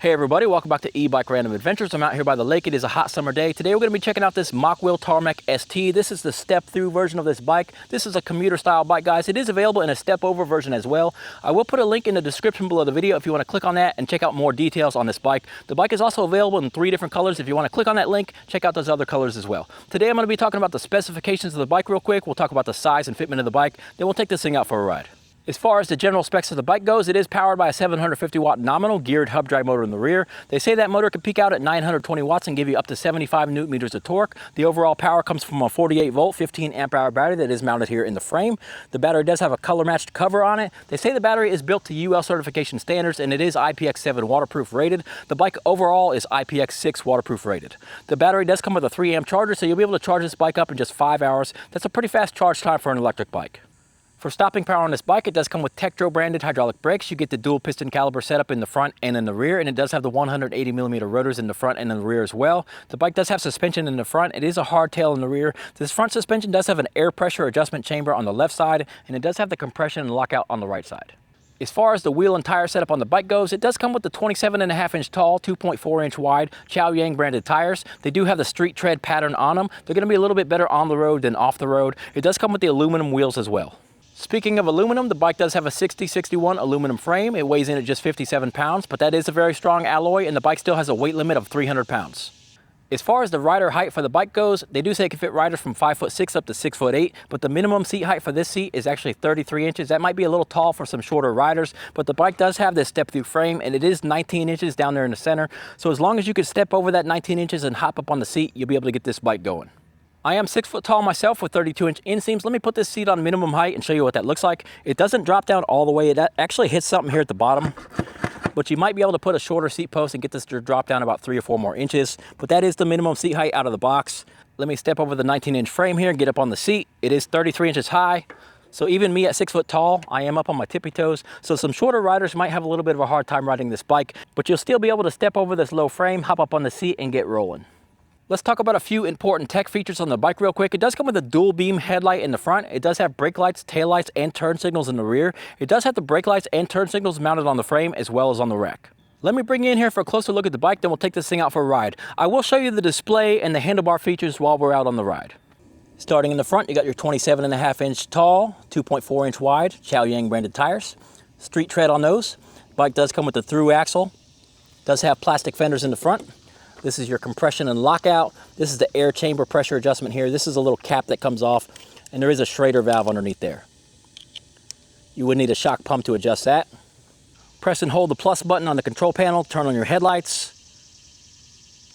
Hey everybody, welcome back to E-Bike Random Adventures. I'm out here by the lake. It is a hot summer day. Today we're going to be checking out this Mokwheel Tarmac ST. This is the step-through version of this bike. This is a commuter style bike, guys. It is available in a step-over version as well. I will put a link in the description below the video if you want to click on that and check out more details on this bike. The bike is also available in 3 different colors. If you want to click on that link, check out those other colors as well. Today I'm going to be talking about the specifications of the bike real quick. We'll talk about the size and fitment of the bike. Then we'll take this thing out for a ride. As far as the general specs of the bike goes, it is powered by a 750 watt nominal geared hub drive motor in the rear. They say that motor can peak out at 920 watts and give you up to 75 newton meters of torque. The overall power comes from a 48 volt, 15 amp hour battery that is mounted here in the frame. The battery does have a color matched cover on it. They say the battery is built to UL certification standards and it is IPX7 waterproof rated. The bike overall is IPX6 waterproof rated. The battery does come with a 3 amp charger, so you'll be able to charge this bike up in just 5 hours. That's a pretty fast charge time for an electric bike. For stopping power on this bike, it does come with Tektro branded hydraulic brakes. You get the dual piston caliper setup in the front and in the rear, and it does have the 180 millimeter rotors in the front and in the rear as well. The bike does have suspension in the front. It is a hardtail in the rear. This front suspension does have an air pressure adjustment chamber on the left side, and it does have the compression and lockout on the right side. As far as the wheel and tire setup on the bike goes, it does come with the 27.5 inch tall, 2.4 inch wide Chaoyang branded tires. They do have the street tread pattern on them. They're going to be a little bit better on the road than off the road. It does come with the aluminum wheels as well. Speaking of aluminum, the bike does have a 6061 aluminum frame. It weighs in at just 57 pounds, but that is a very strong alloy, and the bike still has a weight limit of 300 pounds. As far as the rider height for the bike goes, they do say it can fit riders from 5'6" up to 6'8", but the minimum seat height for this seat is actually 33 inches. That might be a little tall for some shorter riders, but the bike does have this step-through frame, and it is 19 inches down there in the center. So as long as you can step over that 19 inches and hop up on the seat, you'll be able to get this bike going. I am 6 foot tall myself with 32 inch inseams. Let me put this seat on minimum height and show you what that looks like. It doesn't drop down all the way. It actually hits something here at the bottom, but you might be able to put a shorter seat post and get this to drop down about 3 or 4 more inches. But that is the minimum seat height out of the box. Let me step over the 19 inch frame here and get up on the seat. It is 33 inches high. So even me at 6 foot tall, I am up on my tippy toes. So some shorter riders might have a little bit of a hard time riding this bike, but you'll still be able to step over this low frame, hop up on the seat and get rolling. Let's talk about a few important tech features on the bike real quick. It does come with a dual beam headlight in the front. It does have brake lights, tail lights, and turn signals in the rear. It does have the brake lights and turn signals mounted on the frame as well as on the rack. Let me bring you in here for a closer look at the bike, then we'll take this thing out for a ride. I will show you the display and the handlebar features while we're out on the ride. Starting in the front, you got your 27.5 inch tall, 2.4 inch wide Chaoyang branded tires. Street tread on those. Bike does come with the through axle. Does have plastic fenders in the front. This is your compression and lockout. This is the air chamber pressure adjustment here. This is a little cap that comes off, and there is a Schrader valve underneath there. You would need a shock pump to adjust that. Press and hold the plus button on the control panel, turn on your headlights.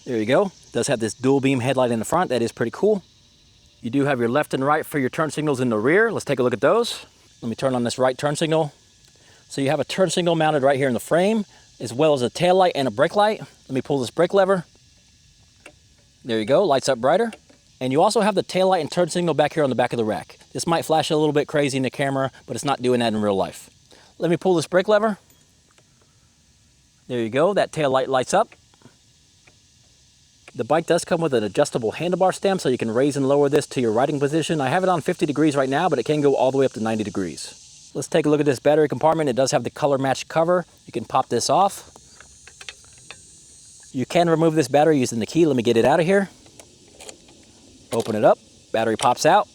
There you go. It does have this dual beam headlight in the front. That is pretty cool. You do have your left and right for your turn signals in the rear. Let's take a look at those. Let me turn on this right turn signal. So you have a turn signal mounted right here in the frame, as well as a tail light and a brake light. Let me pull this brake lever. There you go, lights up brighter. And you also have the tail light and turn signal back here on the back of the rack. This might flash a little bit crazy in the camera, but it's not doing that in real life. Let me pull this brake lever. There you go, that tail light lights up. The bike does come with an adjustable handlebar stem, so you can raise and lower this to your riding position. I have it on 50 degrees right now, but it can go all the way up to 90 degrees. Let's take a look at this battery compartment. It does have the color matched cover. You can pop this off. You can remove this battery using the key. Let me get it out of here. Open it up. Battery pops out.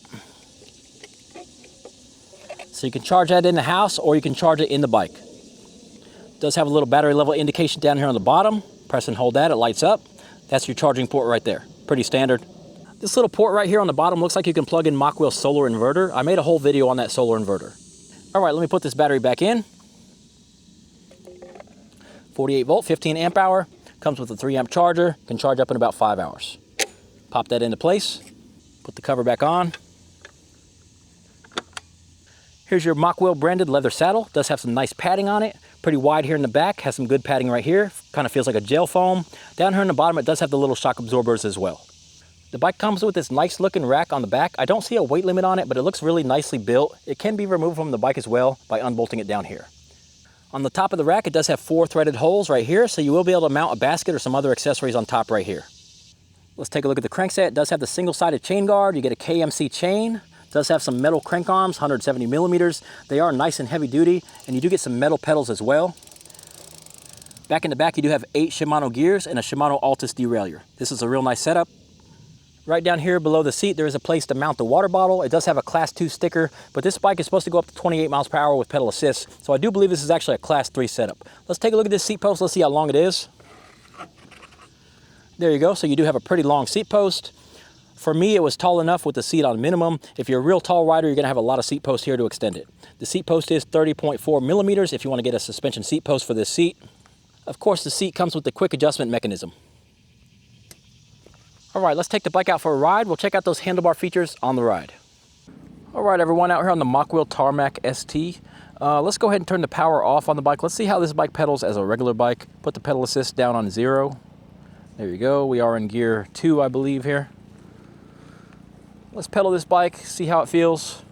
So you can charge that in the house or you can charge it in the bike. It does have a little battery level indication down here on the bottom. Press and hold that, it lights up. That's your charging port right there. Pretty standard. This little port right here on the bottom looks like you can plug in Mokwheel solar inverter. I made a whole video on that solar inverter. All right, let me put this battery back in. 48 volt, 15 amp hour. Comes with a 3 amp charger, can charge up in about 5 hours. Pop that into place, put the cover back on. Here's your Mokwheel branded leather saddle. Does have some nice padding on it. Pretty wide here in the back, has some good padding right here. Kind of feels like a gel foam. Down here in the bottom, it does have the little shock absorbers as well. The bike comes with this nice looking rack on the back. I don't see a weight limit on it, but it looks really nicely built. It can be removed from the bike as well by unbolting it down here. On the top of the rack, it does have 4 threaded holes right here, so you will be able to mount a basket or some other accessories on top right here. Let's take a look at the crankset. It does have the single-sided chain guard. You get a KMC chain. It does have some metal crank arms, 170 millimeters. They are nice and heavy duty, and you do get some metal pedals as well. Back in the back, you do have 8 Shimano gears and a Shimano Altus derailleur. This is a real nice setup. Right down here below the seat, there is a place to mount the water bottle. It does have a Class 2 sticker, but this bike is supposed to go up to 28 miles per hour with pedal assist. So I do believe this is actually a Class 3 setup. Let's take a look at this seat post. Let's see how long it is. There you go. So you do have a pretty long seat post. For me, it was tall enough with the seat on minimum. If you're a real tall rider, you're gonna have a lot of seat post here to extend it. The seat post is 30.4 millimeters if you wanna get a suspension seat post for this seat. Of course, the seat comes with the quick adjustment mechanism. All right, let's take the bike out for a ride. We'll check out those handlebar features on the ride. All right, everyone, out here on the Mokwheel Tarmac ST. Let's go ahead and turn the power off on the bike. Let's see how this bike pedals as a regular bike. Put the pedal assist down on 0. There you go. We are in gear 2, I believe, here. Let's pedal this bike, see how it feels.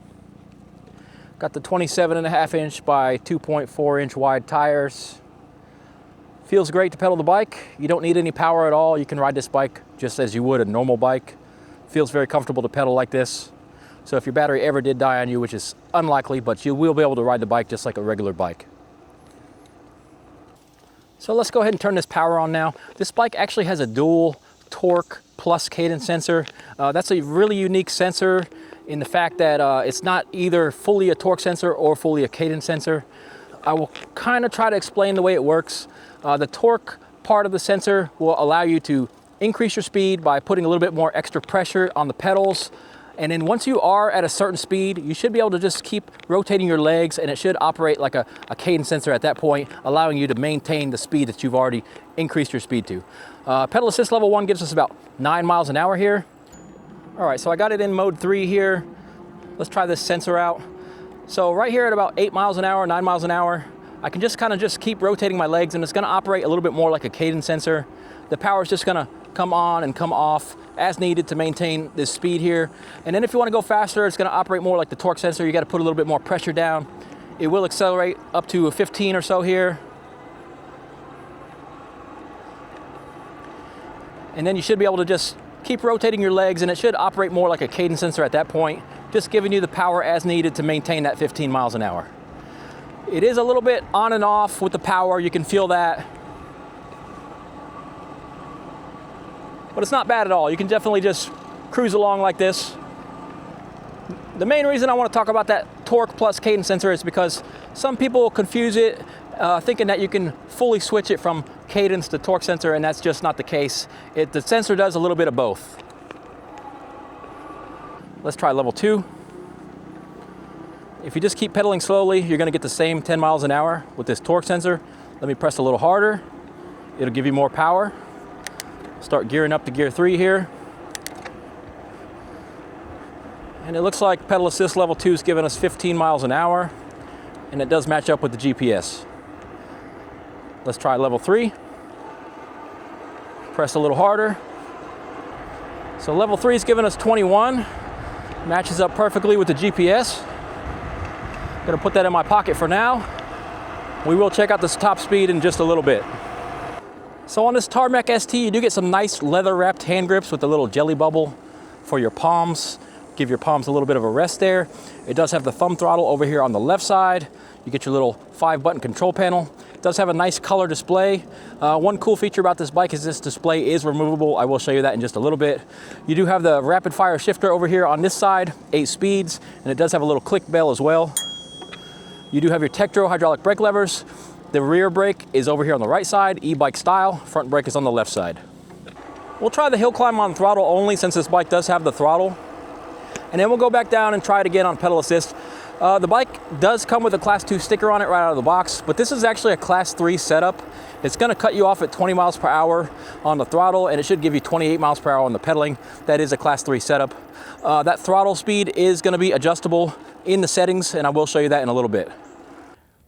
Got the 27.5 inch by 2.4 inch wide tires. Feels great to pedal the bike. You don't need any power at all. You can ride this bike just as you would a normal bike. Feels very comfortable to pedal like this. So if your battery ever did die on you, which is unlikely, but you will be able to ride the bike just like a regular bike. So let's go ahead and turn this power on now. This bike actually has a dual torque plus cadence sensor. That's a really unique sensor in the fact that it's not either fully a torque sensor or fully a cadence sensor. I will kind of try to explain the way it works. The torque part of the sensor will allow you to increase your speed by putting a little bit more extra pressure on the pedals. And then once you are at a certain speed, you should be able to just keep rotating your legs, and it should operate like a cadence sensor at that point, allowing you to maintain the speed that you've already increased your speed to. Pedal assist level 1 gives us about 9 miles an hour here. All right, so I got it in mode 3 here. Let's try this sensor out. So right here at about 8 miles an hour, 9 miles an hour, I can just kind of keep rotating my legs, and it's gonna operate a little bit more like a cadence sensor. The power is just gonna come on and come off as needed to maintain this speed here. And then if you wanna go faster, it's gonna operate more like the torque sensor. You gotta put a little bit more pressure down. It will accelerate up to 15 or so here. And then you should be able to just keep rotating your legs, and it should operate more like a cadence sensor at that point, just giving you the power as needed to maintain that 15 miles an hour. It is a little bit on and off with the power, you can feel that. But it's not bad at all. You can definitely just cruise along like this. The main reason I want to talk about that torque plus cadence sensor is because some people confuse it, thinking that you can fully switch it from cadence to torque sensor, and that's just not the case. The sensor does a little bit of both. Let's try level 2. If you just keep pedaling slowly, you're going to get the same 10 miles an hour with this torque sensor. Let me press a little harder. It'll give you more power. Start gearing up to gear 3 here. And it looks like pedal assist level 2 is giving us 15 miles an hour, and it does match up with the GPS. Let's try level 3. Press a little harder. So level 3 is giving us 21. Matches up perfectly with the GPS. Gonna put that in my pocket for now. We will check out this top speed in just a little bit. So on this Tarmac ST, you do get some nice leather wrapped hand grips with a little jelly bubble for your palms. Give your palms a little bit of a rest there. It does have the thumb throttle over here on the left side. You get your little 5-button control panel. It does have a nice color display. One cool feature about this bike is this display is removable. I will show you that in just a little bit. You do have the rapid fire shifter over here on this side, 8 speeds, and it does have a little click bell as well. You do have your Tektro hydraulic brake levers. The rear brake is over here on the right side, e-bike style. Front brake is on the left side. We'll try the hill climb on throttle only since this bike does have the throttle. And then we'll go back down and try it again on pedal assist. The bike does come with a Class 2 sticker on it right out of the box, but this is actually a Class 3 setup. It's gonna cut you off at 20 miles per hour on the throttle, and it should give you 28 miles per hour on the pedaling. That is a Class 3 setup. That throttle speed is gonna be adjustable in the settings, and I will show you that in a little bit.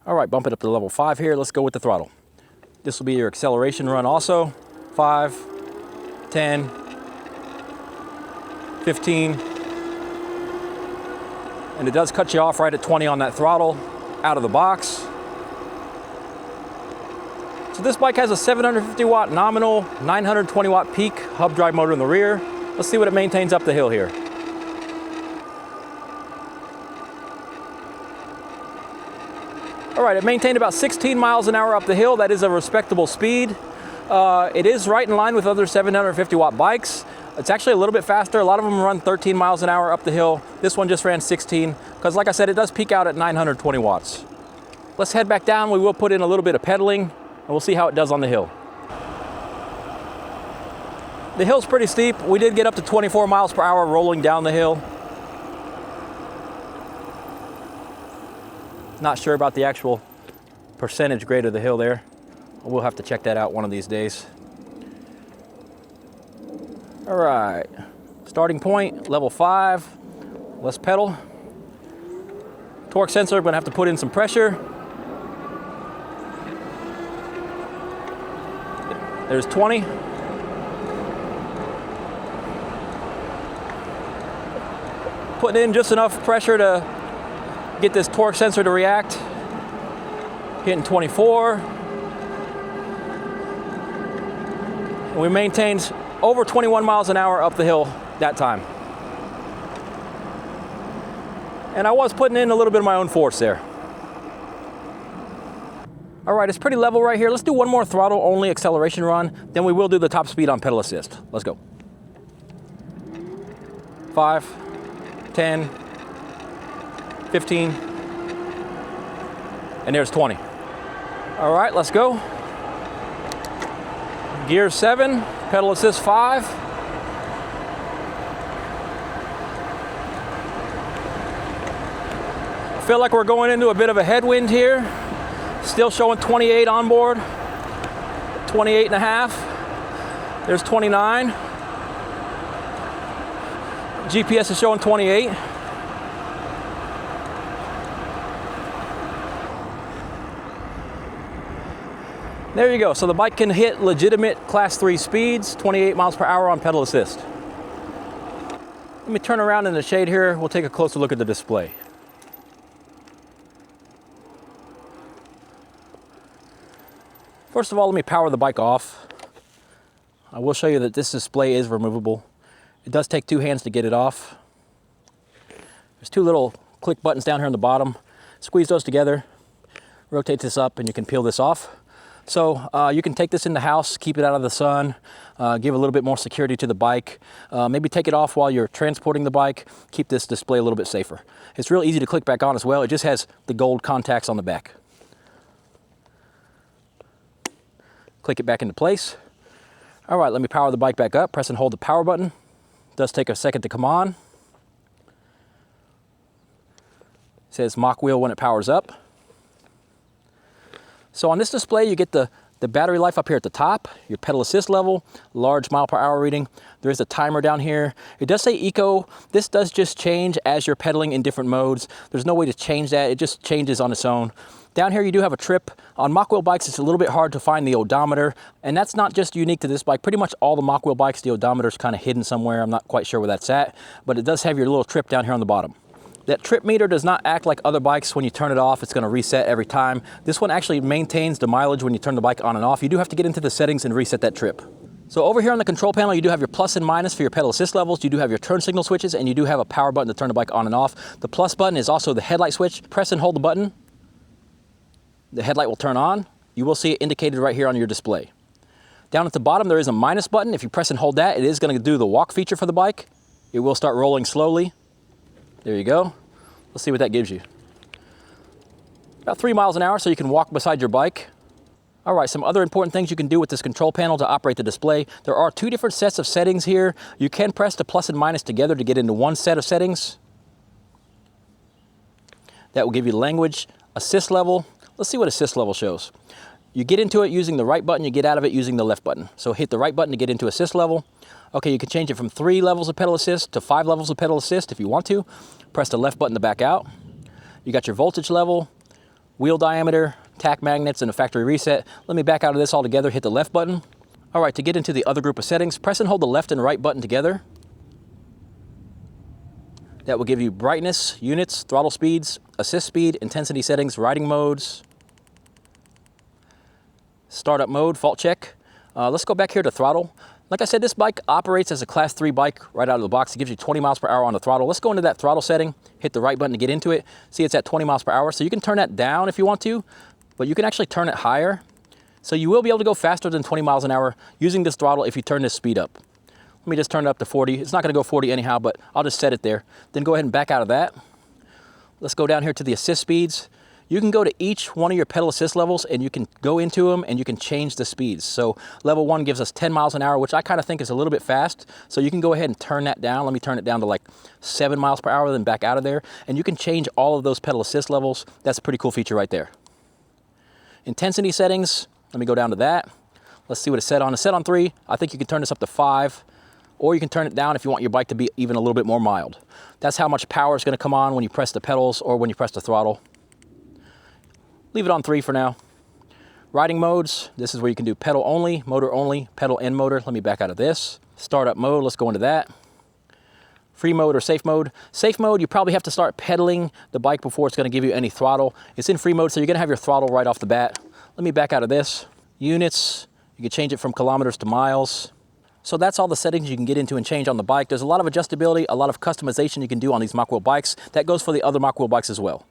All right, bump it up to level 5 here. Let's go with the throttle. This will be your acceleration run also. 5, 10, 15, and it does cut you off right at 20 on that throttle out of the box. So this bike has a 750 watt nominal, 920 watt peak hub drive motor in the rear. Let's see what it maintains up the hill here. All All right, it maintained about 16 miles an hour up the hill. That is a respectable speed. It is right in line with other 750 watt bikes. It's actually a little bit faster. A lot of them run 13 miles an hour up the hill. This one just ran 16 because, like I said, it does peak out at 920 watts. Let's head back down. We will put in a little bit of pedaling and we'll see how it does on the hill. The hill's pretty steep. We did get up to 24 miles per hour rolling down the hill. Not sure about the actual percentage grade of the hill there. We'll have to check that out one of these days. All right, starting point, level 5. Let's pedal. Torque sensor, I'm gonna have to put in some pressure. There's 20. Putting in just enough pressure to get this torque sensor to react. Hitting 24. And we maintained over 21 miles an hour up the hill that time. And I was putting in a little bit of my own force there. All right, it's pretty level right here. Let's do one more throttle only acceleration run, then we will do the top speed on pedal assist. Let's go. 5, 10, 15, and there's 20. All right, let's go. Gear 7, pedal assist 5. I feel like we're going into a bit of a headwind here. Still showing 28 on board, 28 and a half. There's 29. GPS is showing 28. There you go. So the bike can hit legitimate class 3 speeds, 28 miles per hour on pedal assist. Let me turn around in the shade here. We'll take a closer look at the display. First of all, let me power the bike off. I will show you that this display is removable. It does take 2 hands to get it off. There's 2 little click buttons down here on the bottom. Squeeze those together, rotate this up, and you can peel this off. So you can take this in the house, keep it out of the sun, give a little bit more security to the bike. Maybe take it off while you're transporting the bike, keep this display a little bit safer. It's real easy to click back on as well. It just has the gold contacts on the back. Click it back into place. All right, let me power the bike back up. Press and hold the power button. It does take a second to come on. It says Mokwheel when it powers up. So on this display, you get the battery life up here at the top, your pedal assist level, large mile per hour reading. There is a timer down here. It does say eco. This does just change as you're pedaling in different modes. There's no way to change that. It just changes on its own. Down here, you do have a trip. On Mokwheel bikes, it's a little bit hard to find the odometer, and that's not just unique to this bike. Pretty much all the Mokwheel bikes, the odometer is kind of hidden somewhere. I'm not quite sure where that's at, but it does have your little trip down here on the bottom. That trip meter does not act like other bikes. When you turn it off, it's going to reset every time. This one actually maintains the mileage when you turn the bike on and off. You do have to get into the settings and reset that trip. So over here on the control panel, you do have your plus and minus for your pedal assist levels. You do have your turn signal switches, and you do have a power button to turn the bike on and off. The plus button is also the headlight switch. Press and hold the button. The headlight will turn on. You will see it indicated right here on your display. Down at the bottom, there is a minus button. If you press and hold that, it is going to do the walk feature for the bike. It will start rolling slowly. There you go. Let's see what that gives you. About 3 miles an hour, so you can walk beside your bike. All right, some other important things you can do with this control panel to operate the display. There are 2 different sets of settings here. You can press the plus and minus together to get into one set of settings. That will give you language, assist level. Let's see what assist level shows. You get into it using the right button, you get out of it using the left button. So hit the right button to get into assist level. Okay, you can change it from 3 levels of pedal assist to 5 levels of pedal assist if you want to. Press the left button to back out. You got your voltage level, wheel diameter, tack magnets, and a factory reset. Let me back out of this altogether, hit the left button. All right, to get into the other group of settings, press and hold the left and right button together. That will give you brightness, units, throttle speeds, assist speed, intensity settings, riding modes, startup mode, fault check. Let's go back here to throttle. Like I said, this bike operates as a class 3 bike right out of the box. It gives you 20 miles per hour on the throttle. Let's go into that throttle setting, hit the right button to get into it. See, it's at 20 miles per hour. So you can turn that down if you want to, but you can actually turn it higher. So you will be able to go faster than 20 miles an hour using this throttle if you turn this speed up. Let me just turn it up to 40. It's not gonna go 40 anyhow, but I'll just set it there. Then go ahead and back out of that. Let's go down here to the assist speeds. You can go to each one of your pedal assist levels and you can go into them and you can change the speeds. So level 1 gives us 10 miles an hour, which I kind of think is a little bit fast. So you can go ahead and turn that down. Let me turn it down to like 7 miles per hour, then back out of there. And you can change all of those pedal assist levels. That's a pretty cool feature right there. Intensity settings, let me go down to that. Let's see what it's set on. It's set on 3. I think you can turn this up to 5. Or you can turn it down if you want your bike to be even a little bit more mild. That's how much power is going to come on when you press the pedals or when you press the throttle. Leave it on 3 for now. Riding modes, this is where you can do pedal only, motor only, pedal and motor. Let me back out of this. Startup mode, let's go into that. Free mode or safe mode. Safe mode, you probably have to start pedaling the bike before it's going to give you any throttle. It's in free mode, so you're going to have your throttle right off the bat. Let me back out of this. Units, you can change it from kilometers to miles. So that's all the settings you can get into and change on the bike. There's a lot of adjustability, a lot of customization you can do on these Mokwheel bikes. That goes for the other Mokwheel bikes as well.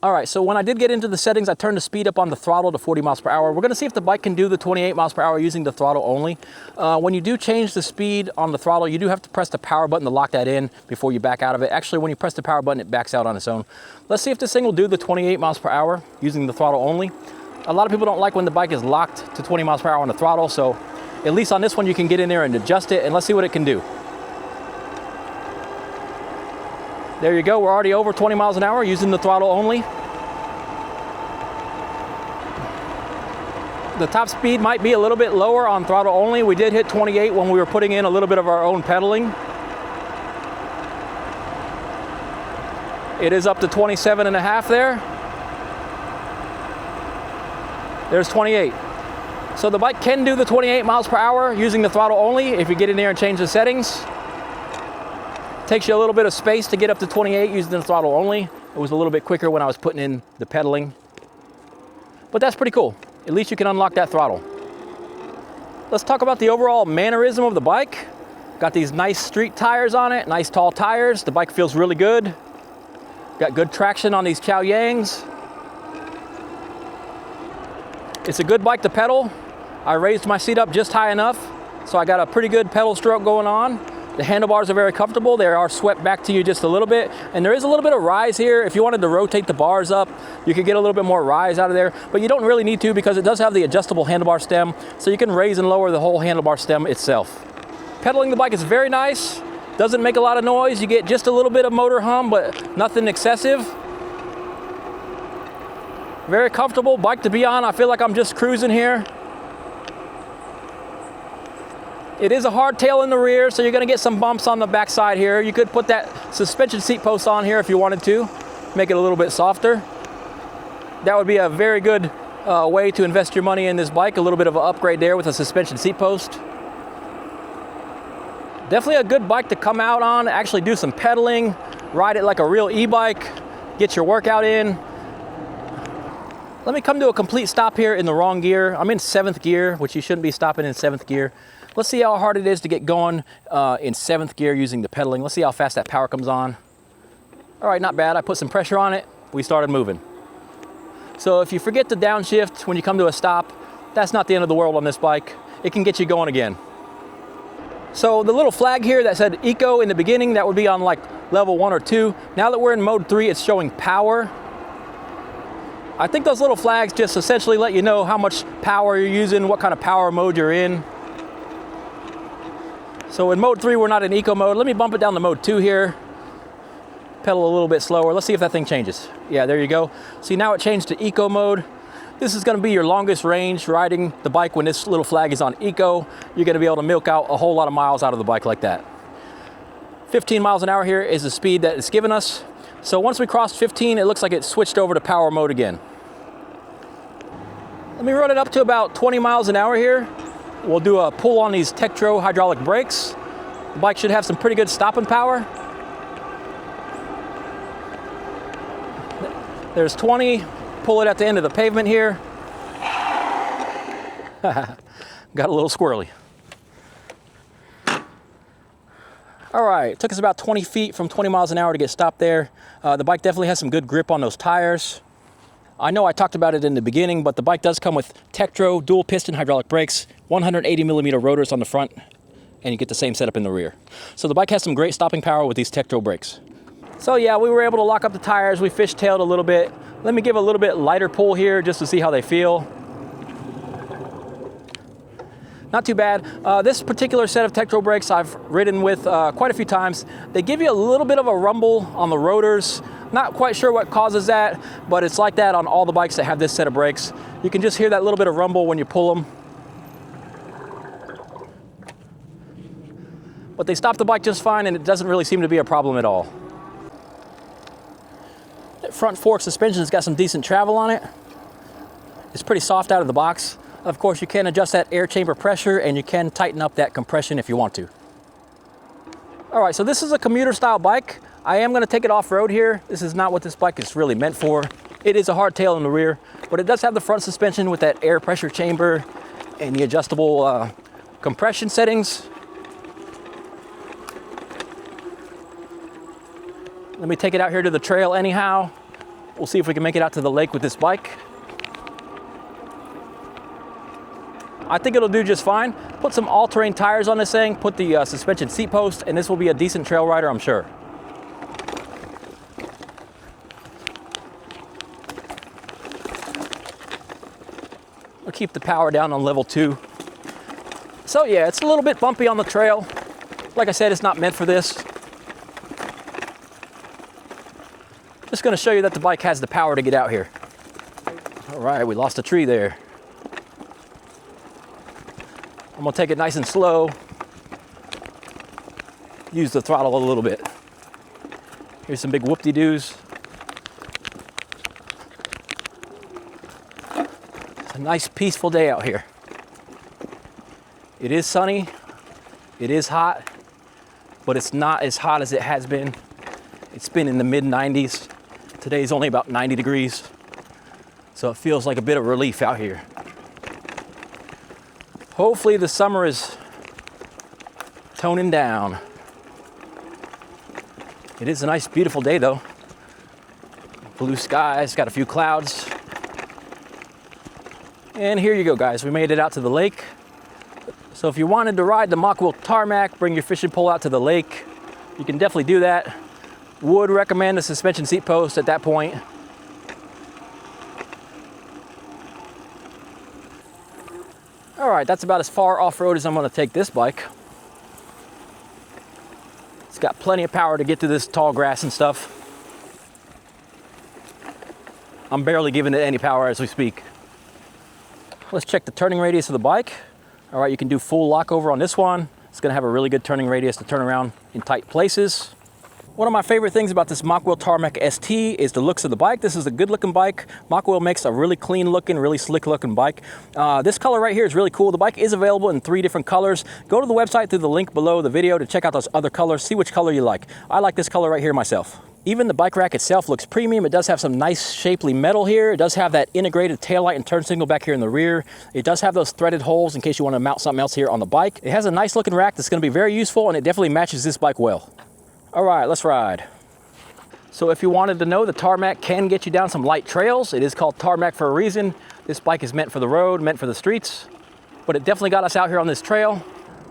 All right, so when I did get into the settings, I turned the speed up on the throttle to 40 miles per hour. We're gonna see if the bike can do the 28 miles per hour using the throttle only. When you do change the speed on the throttle, you do have to press the power button to lock that in before you back out of it. Actually, when you press the power button, it backs out on its own. Let's see if this thing will do the 28 miles per hour using the throttle only. A lot of people don't like when the bike is locked to 20 miles per hour on the throttle, so at least on this one, you can get in there and adjust it, and let's see what it can do. There you go, we're already over 20 miles an hour using the throttle only. The top speed might be a little bit lower on throttle only. We did hit 28 when we were putting in a little bit of our own pedaling. It is up to 27.5 there. There's 28. So the bike can do the 28 miles per hour using the throttle only if you get in there and change the settings. Takes you a little bit of space to get up to 28 using the throttle only. It was a little bit quicker when I was putting in the pedaling. But that's pretty cool. At least you can unlock that throttle. Let's talk about the overall mannerism of the bike. Got these nice street tires on it, nice tall tires. The bike feels really good. Got good traction on these Chow Yangs. It's a good bike to pedal. I raised my seat up just high enough, so I got a pretty good pedal stroke going on. The handlebars are very comfortable. They are swept back to you just a little bit, and there is a little bit of rise here. If you wanted to rotate the bars up, you could get a little bit more rise out of there, but you don't really need to because it does have the adjustable handlebar stem, so you can raise and lower the whole handlebar stem itself. Pedaling the bike is very nice. Doesn't make a lot of noise. You get just a little bit of motor hum, but nothing excessive. Very comfortable bike to be on. I feel like I'm just cruising here. It is a hardtail in the rear, so you're gonna get some bumps on the backside here. You could put that suspension seat post on here if you wanted to, make it a little bit softer. That would be a very good way to invest your money in this bike, a little bit of an upgrade there with a suspension seat post. Definitely a good bike to come out on, actually do some pedaling, ride it like a real e-bike, get your workout in. Let me come to a complete stop here in the wrong gear. I'm in 7th gear, which you shouldn't be stopping in 7th gear. Let's see how hard it is to get going in 7th gear using the pedaling. Let's see how fast that power comes on. All right, not bad. I put some pressure on it. We started moving. So if you forget to downshift when you come to a stop, that's not the end of the world on this bike. It can get you going again. So the little flag here that said Eco in the beginning, that would be on like level 1 or 2. Now that we're in mode 3, it's showing power. I think those little flags just essentially let you know how much power you're using, what kind of power mode you're in. So in mode 3, we're not in eco mode. Let me bump it down to mode 2 here. Pedal a little bit slower. Let's see if that thing changes. Yeah, there you go. See, now it changed to eco mode. This is gonna be your longest range riding the bike when this little flag is on eco. You're gonna be able to milk out a whole lot of miles out of the bike like that. 15 miles an hour here is the speed that it's given us. So once we crossed 15, it looks like it switched over to power mode again. Let me run it up to about 20 miles an hour here. We'll do a pull on these Tektro hydraulic brakes. The bike should have some pretty good stopping power. There's 20. Pull it at the end of the pavement here. Got a little squirrely. All right, it took us about 20 feet from 20 miles an hour to get stopped there. The bike definitely has some good grip on those tires. I know I talked about it in the beginning, but the bike does come with Tektro dual piston hydraulic brakes, 180 millimeter rotors on the front, and you get the same setup in the rear. So the bike has some great stopping power with these Tektro brakes. So yeah, we were able to lock up the tires. We fishtailed a little bit. Let me give a little bit lighter pull here just to see how they feel. Not too bad. This particular set of Tektro brakes I've ridden with quite a few times. They give you a little bit of a rumble on the rotors. Not quite sure what causes that, but it's like that on all the bikes that have this set of brakes. You can just hear that little bit of rumble when you pull them. But they stop the bike just fine, and it doesn't really seem to be a problem at all. That front fork suspension's got some decent travel on it. It's pretty soft out of the box. Of course, you can adjust that air chamber pressure, and you can tighten up that compression if you want to. All right, so this is a commuter style bike. I am gonna take it off-road here. This is not what this bike is really meant for. It is a hardtail in the rear, but it does have the front suspension with that air pressure chamber and the adjustable compression settings. Let me take it out here to the trail anyhow. We'll see if we can make it out to the lake with this bike. I think it'll do just fine. Put some all-terrain tires on this thing, put the suspension seat post, and this will be a decent trail rider, I'm sure. We'll keep the power down on level 2. So yeah, it's a little bit bumpy on the trail. Like I said, it's not meant for this. Just gonna show you that the bike has the power to get out here. All right, we lost a tree there. I'm gonna take it nice and slow. Use the throttle a little bit. Here's some big whoop-de-doos. It's a nice peaceful day out here. It is sunny, it is hot, but it's not as hot as it has been. It's been in the mid-90s. Today's only about 90 degrees. So it feels like a bit of relief out here. Hopefully the summer is toning down. It is a nice, beautiful day though. Blue skies, got a few clouds. And here you go, guys. We made it out to the lake. So if you wanted to ride the Mokwheel Tarmac, bring your fishing pole out to the lake, you can definitely do that. Would recommend a suspension seat post at that point. All right, that's about as far off-road as I'm gonna take this bike. It's got plenty of power to get to this tall grass and stuff. I'm barely giving it any power as we speak. Let's check the turning radius of the bike. All right, you can do full lock over on this one. It's gonna have a really good turning radius to turn around in tight places. One of my favorite things about this Mokwheel Tarmac ST is the looks of the bike. This is a good looking bike. Mokwheel makes a really clean looking, really slick looking bike. This color right here is really cool. The bike is available in 3 different colors. Go to the website through the link below the video to check out those other colors, see which color you like. I like this color right here myself. Even the bike rack itself looks premium. It does have some nice shapely metal here. It does have that integrated taillight and turn signal back here in the rear. It does have those threaded holes in case you want to mount something else here on the bike. It has a nice looking rack that's going to be very useful, and it definitely matches this bike well. All right, let's ride. So if you wanted to know, the Tarmac can get you down some light trails. It is called Tarmac for a reason. This bike is meant for the road, meant for the streets, but it definitely got us out here on this trail.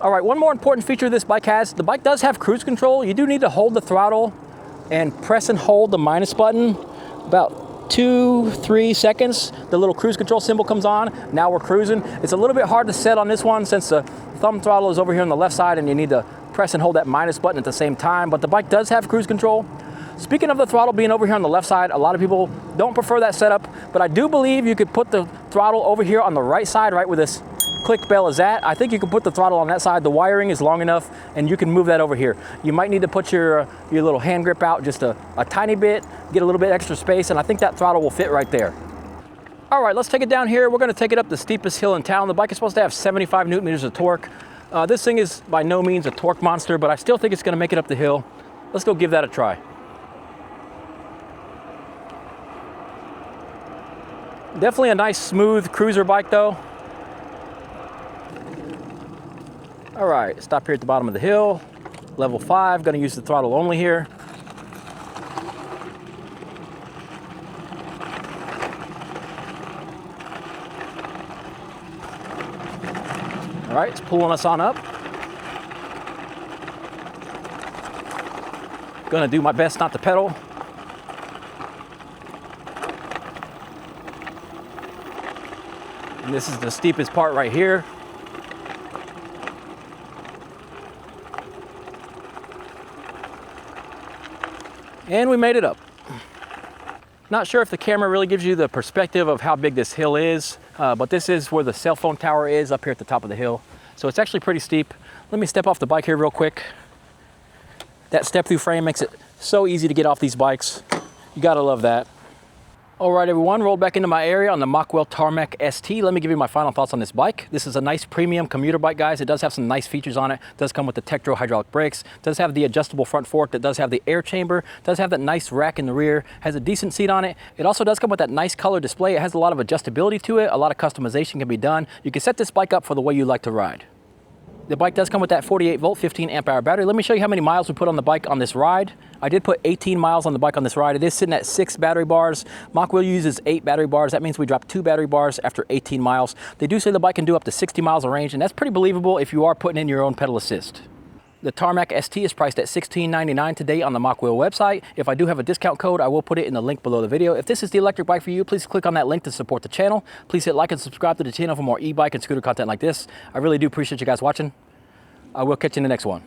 All right, one more important feature this bike has, the bike does have cruise control. You do need to hold the throttle and press and hold the minus button about 2-3 seconds. The little cruise control symbol comes on. Now we're cruising. It's a little bit hard to set on this one since the thumb throttle is over here on the left side and you need to press and hold that minus button at the same time, but the bike does have cruise control. Speaking of the throttle being over here on the left side, a lot of people don't prefer that setup, but I do believe you could put the throttle over here on the right side, right where this click bell is at. I think you can put the throttle on that side. The wiring is long enough and you can move that over here. You might need to put your little hand grip out just a tiny bit, get a little bit extra space, and I think that throttle will fit right there. All right, let's take it down here. We're gonna take it up the steepest hill in town. The bike is supposed to have 75 Newton meters of torque. This thing is by no means a torque monster, but I still think it's gonna make it up the hill. Let's go give that a try. Definitely a nice smooth cruiser bike though. All right, stop here at the bottom of the hill. Level 5, gonna use the throttle only here. All right, it's pulling us on up. Gonna do my best not to pedal. And this is the steepest part right here. And we made it up. Not sure if the camera really gives you the perspective of how big this hill is, but this is where the cell phone tower is, up here at the top of the hill. So it's actually pretty steep. Let me step off the bike here real quick. That step-through frame makes it so easy to get off these bikes. You gotta love that. All right, everyone, rolled back into my area on the Mokwheel Tarmac ST. Let me give you my final thoughts on this bike. This is a nice premium commuter bike, guys. It does have some nice features on it. It does come with the Tektro hydraulic brakes. It does have the adjustable front fork. That does have the air chamber. It does have that nice rack in the rear. Has a decent seat on it. It also does come with that nice color display. It has a lot of adjustability to it. A lot of customization can be done. You can set this bike up for the way you like to ride. The bike does come with that 48 volt, 15 amp hour battery. Let me show you how many miles we put on the bike on this ride. I did put 18 miles on the bike on this ride. It is sitting at 6 battery bars. Mokwheel uses 8 battery bars. That means we dropped 2 battery bars after 18 miles. They do say the bike can do up to 60 miles of range, and that's pretty believable if you are putting in your own pedal assist. The Tarmac ST is priced at $16.99 today on the Mokwheel website. If I do have a discount code, I will put it in the link below the video. If this is the electric bike for you, please click on that link to support the channel. Please hit like and subscribe to the channel for more e-bike and scooter content like this. I really do appreciate you guys watching. I will catch you in the next one.